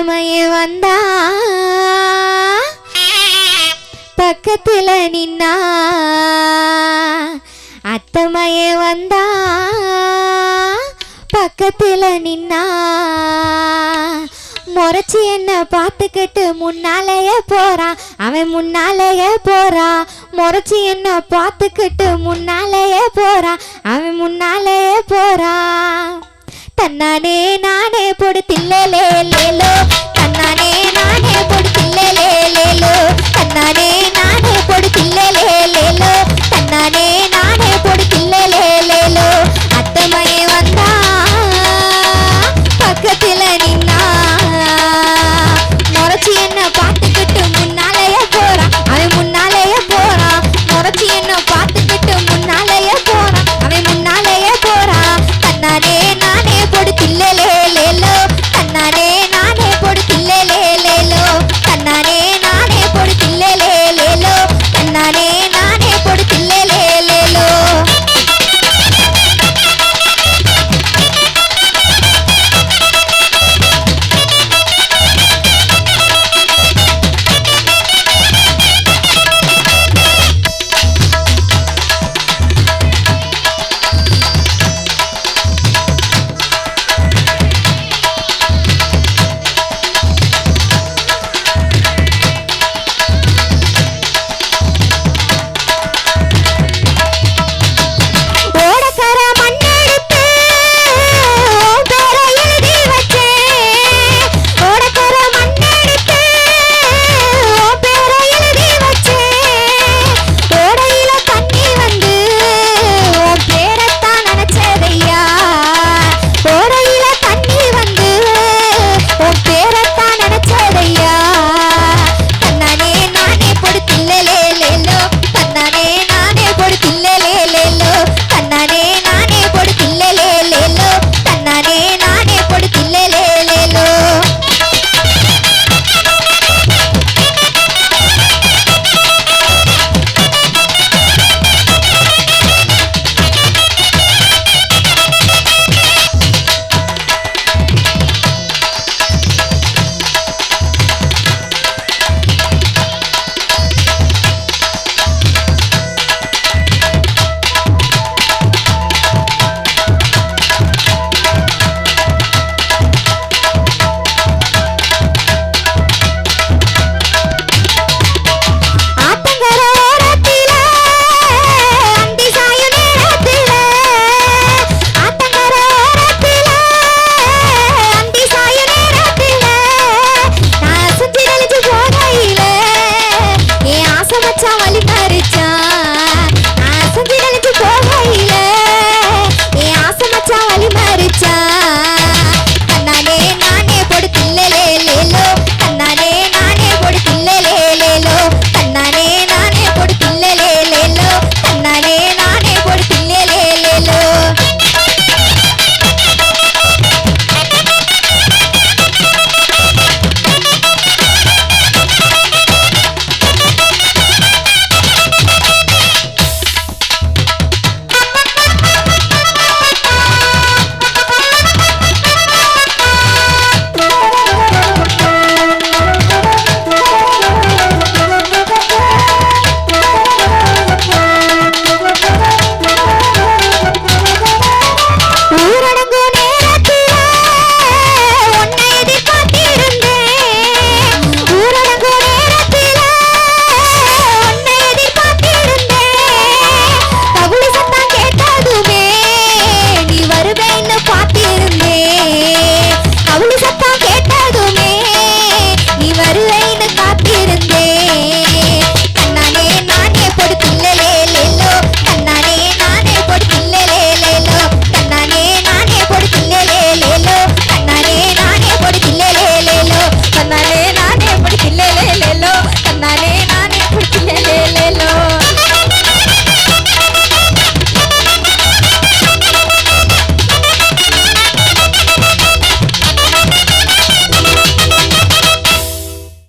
அத்தமைய வந்தா பக்கத்துல நின்னா அத்தமைய வந்தா பக்கத்துல நின்னா முறைச்சி என்ன பார்த்துக்கிட்டு முன்னாலேயே போறான் அவன் முன்னாலேயே போறான் முறைச்சி என்ன பார்த்துக்கிட்டு முன்னாலேயே போறான் அவன் முன்னாலேயே போறான் தன்னானே நானே பொடுத்தில்லேலோ தன்னானே நானே பொடுத்தில்லேலோ தன்னானே நானே பொடுத்தில்லேலோ தன்னானே நானே பொடுத்தில்லேலோ அத்தமையே வந்தா பக்கத்துல நின்னா முறைச்சி என்ன பார்த்துக்கிட்டு முன்னாலேயே போறான் அவன் முன்னாலேயே போறான் முறைச்சி என்ன பார்த்துக்கிட்டு முன்னாலேயே போறான் அவன் முன்னாலேயே போறான் தன்னானே நானே பொடுத்தில்லேலோ தன்னானே நானே பொடுத்தில்லேலோ தன்னானே நானே பொடுத்தில்லேலோ தன்னானே நானே பொடுத்தில்லேலோ வலி மாறி